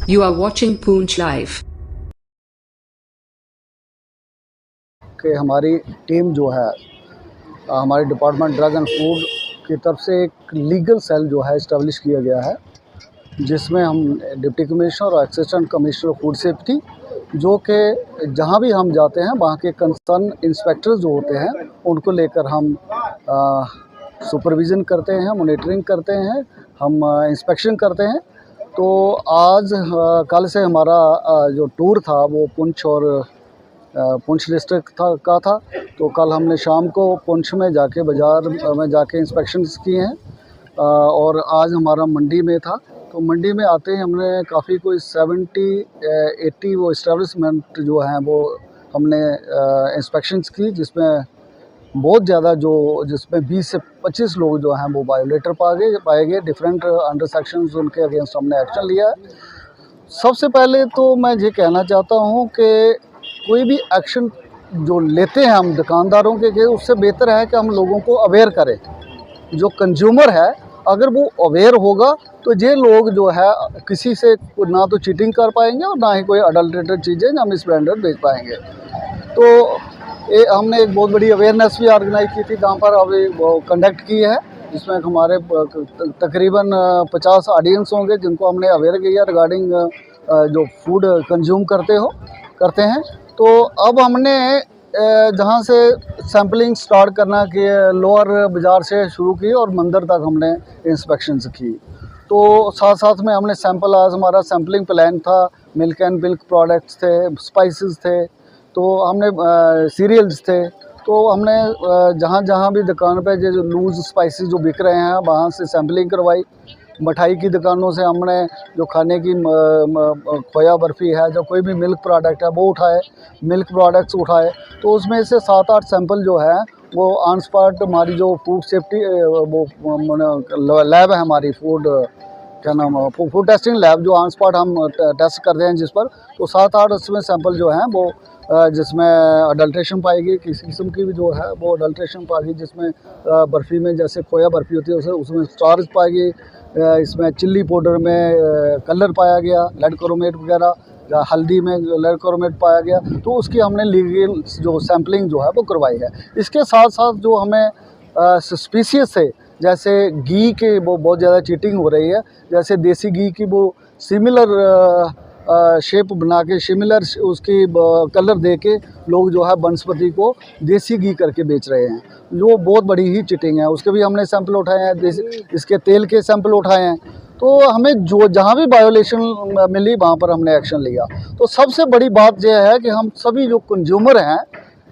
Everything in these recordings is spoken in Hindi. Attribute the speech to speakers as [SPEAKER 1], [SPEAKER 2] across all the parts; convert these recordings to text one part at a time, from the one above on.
[SPEAKER 1] You are watching Poonch Live.
[SPEAKER 2] कि हमारी टीम जो है हमारे डिपार्टमेंट ड्रग एंड फूड की तरफ से एक लीगल सेल जो है इस्टेब्लिश किया गया है, जिसमें हम डिप्टी कमिश्नर और असिस्टेंट कमिश्नर फूड सेफ्टी जो कि जहाँ भी हम जाते हैं वहाँ के कंसर्न इंस्पेक्टर जो होते हैं उनको लेकर हम सुपरविज़न करते हैं, मॉनिटरिंग करते हैं, हम इंस्पेक्शन करते हैं। तो आज कल से हमारा जो टूर था वो पुंछ और पुंछ डिस्ट्रिक्ट का था। तो कल हमने शाम को पुंछ में जाके बाज़ार में जाके इंस्पेक्शंस किए हैं और आज हमारा मंडी में था। तो मंडी में आते ही हमने काफ़ी कोई 70-80 वो इस्टेब्लिशमेंट जो हैं वो हमने इंस्पेक्शंस की, जिसमें बहुत ज़्यादा जिसमें 20 से 25 लोग जो हैं वो वायोलेटर पाए गए। डिफरेंट अंडर सेक्शंस उनके अगेंस्ट हमने एक्शन लिया है। सबसे पहले तो मैं ये कहना चाहता हूँ कि कोई भी एक्शन जो लेते हैं हम दुकानदारों के उससे बेहतर है कि हम लोगों को अवेयर करें। जो कंज्यूमर है अगर वो अवेयर होगा तो ये लोग जो है किसी से ना तो चीटिंग कर पाएंगे और ना ही कोई अडल्ट्रेटेड चीज़ें हम इस ब्रांडेड बेच पाएंगे। तो हमने एक बहुत बड़ी अवेयरनेस भी ऑर्गेनाइज की थी जहाँ पर अभी वो कंडक्ट की है, जिसमें हमारे तकरीबन 50 ऑडियंस होंगे जिनको हमने अवेयर किया रिगार्डिंग जो फूड कंज्यूम करते हैं। तो अब हमने जहाँ से सैम्पलिंग स्टार्ट करना कि लोअर बाज़ार से शुरू की और मंदिर तक हमने इंस्पेक्शंस की। तो साथ साथ में हमने सैंपल, आज हमारा सैम्पलिंग प्लान था, मिल्क एंड मिल्क प्रोडक्ट्स थे, स्पाइसेस थे, तो हमने सीरियल्स थे। तो हमने जहाँ जहाँ भी दुकान पे जो लूज़ स्पाइसेस जो बिक रहे हैं वहाँ से सैम्पलिंग करवाई। मिठाई की दुकानों से हमने जो खाने की खोया बर्फ़ी है, जो कोई भी मिल्क प्रोडक्ट है वो उठाए, मिल्क प्रोडक्ट्स उठाए। तो उसमें से 7-8 सैंपल जो है वो ऑन स्पॉट हमारी जो फूड सेफ्टी वो लैब है हमारी, क्या नाम है, फूड टेस्टिंग लैब, जो ऑन स्पॉट हम टेस्ट करते हैं जिस पर, तो 7-8 उसमें सैंपल जो हैं वो जिसमें अडल्ट्रेशन पाएगी, किसी किस्म की भी जो है वो अडल्ट्रेशन पाएगी, जिसमें बर्फ़ी में जैसे खोया बर्फ़ी होती है उसमें स्टार्च पाएगी, इसमें चिल्ली पाउडर में कलर पाया गया, लेड क्रोमेट वगैरह, या हल्दी में लेड क्रोमेट पाया गया। तो उसकी हमने लीगल जो सैम्पलिंग जो है वो करवाई है। इसके साथ साथ जो हमें सस्पिशियस है, जैसे घी के वो बहुत ज़्यादा चीटिंग हो रही है, जैसे देसी घी की वो सिमिलर शेप बना के, सिमिलर उसकी कलर दे के लोग जो है बनस्पति को देसी घी करके बेच रहे हैं, जो बहुत बड़ी ही चीटिंग है। उसके भी हमने सैंपल उठाए हैं, इसके तेल के सैंपल उठाए हैं। तो हमें जो जहाँ भी वायोलेशन मिली वहाँ पर हमने एक्शन लिया। तो सबसे बड़ी बात यह है कि हम सभी जो कंज्यूमर हैं,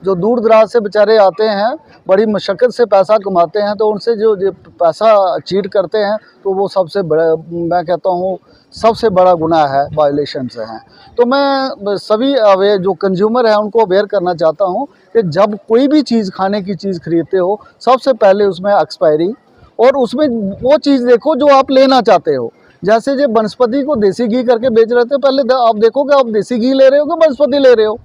[SPEAKER 2] जो दूर दराज से बेचारे आते हैं, बड़ी मशक्क़त से पैसा कमाते हैं, तो उनसे जो पैसा चीट करते हैं, तो वो सबसे बड़ा, मैं कहता हूँ सबसे बड़ा गुनाह है, वायोलेशन से हैं। तो मैं सभी अवेयर जो कंज्यूमर हैं उनको अवेयर करना चाहता हूँ कि जब कोई भी चीज़, खाने की चीज़ खरीदते हो, सबसे पहले उसमें एक्सपायरी और उसमें वो चीज़ देखो जो आप लेना चाहते हो। जैसे जो बनस्पति को देसी घी करके बेच रहे थे, पहले आप देखो कि आप देसी घी ले रहे हो कि बनस्पति ले रहे हो।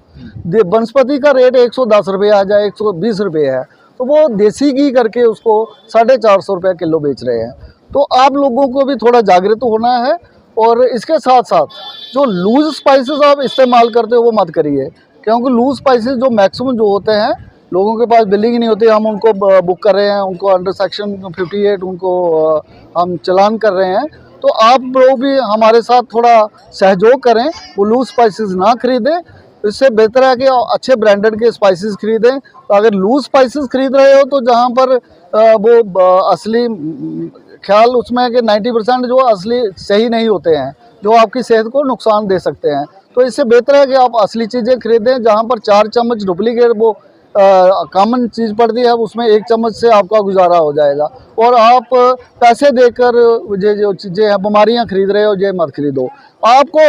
[SPEAKER 2] बनस्पति का रेट 110 रुपये है या 120 रुपये है, तो वो देसी घी करके उसको 450 रुपये किलो बेच रहे हैं। तो आप लोगों को भी थोड़ा जागृत होना है। और इसके साथ साथ जो लूज़ स्पाइसेस आप इस्तेमाल करते हो वो मत करिए, क्योंकि लूज़ स्पाइसेस जो मैक्सिमम जो होते हैं, लोगों के पास बिलिंग ही नहीं होती, हम उनको बुक कर रहे हैं, उनको अंडर सेक्शन 58 उनको हम चलान कर रहे हैं। तो आप लोग भी हमारे साथ थोड़ा सहयोग करें, वो लूज़ स्पाइसेस ना खरीदें। इससे बेहतर है कि अच्छे ब्रांडेड के स्पाइसेस खरीदें। तो अगर लूज़ स्पाइसेस खरीद रहे हो तो जहाँ पर वो असली ख्याल उसमें है कि 90% जो असली सही नहीं होते हैं, जो आपकी सेहत को नुकसान दे सकते हैं। तो इससे बेहतर है कि आप असली चीज़ें खरीदें, जहाँ पर 4 चम्मच डुप्लीकेट वो कॉमन चीज़ पड़ती है, उसमें 1 चम्मच से आपका गुजारा हो जाएगा। और आप पैसे देकर जो चीज़ें हैं, बीमारियाँ खरीद रहे हो, ये मत खरीदो। आपको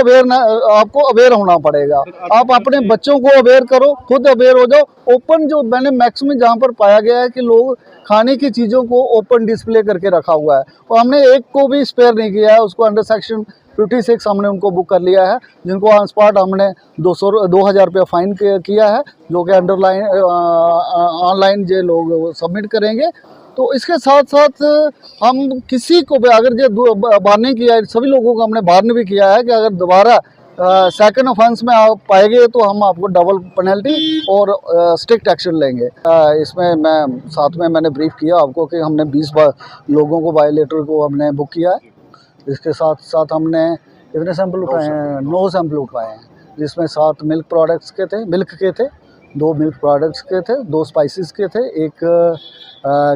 [SPEAKER 2] अवेयर होना पड़ेगा। आप अपने बच्चों को अवेयर करो, खुद अवेयर हो जाओ। ओपन जो मैंने मैक्सिमम जहाँ पर पाया गया है कि लोग खाने की चीज़ों को ओपन डिस्प्ले करके रखा हुआ है, और हमने एक को भी स्पेयर नहीं किया है। उसको अंडर सेक्शन 56 हमने उनको बुक कर लिया है, जिनको ऑन स्पॉट हमने 2000 रुपये फ़ाइन किया है, जो कि ऑनलाइन ये लोग सबमिट करेंगे। तो इसके साथ साथ हम किसी को भी अगर ये वार्निंग किया है, सभी लोगों को हमने वार्न भी किया है कि अगर दोबारा सेकंड ऑफेंस में आप पाएंगे तो हम आपको डबल पेनल्टी और स्ट्रिक्ट एक्शन लेंगे। इसमें मैं साथ में मैंने ब्रीफ किया आपको कि हमने 20 लोगों को वायलेटर को हमने बुक किया है। इसके साथ साथ हमने कितने सैंपल उठाए हैं? 9 सैंपल उठाए हैं, जिसमें 7 मिल्क प्रोडक्ट्स के थे, मिल्क के थे, 2 मिल्क प्रोडक्ट्स के थे, 2 स्पाइसेस के थे, एक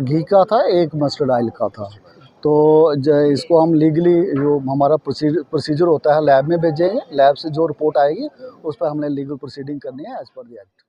[SPEAKER 2] घी का था, एक मस्टर्ड ऑयल का था। तो इसको हम लीगली जो हमारा प्रोसीजर होता है लैब में भेजेंगे। लैब से जो रिपोर्ट आएगी उस पर हमने लीगल प्रोसीडिंग करनी है एज़ पर द एक्ट।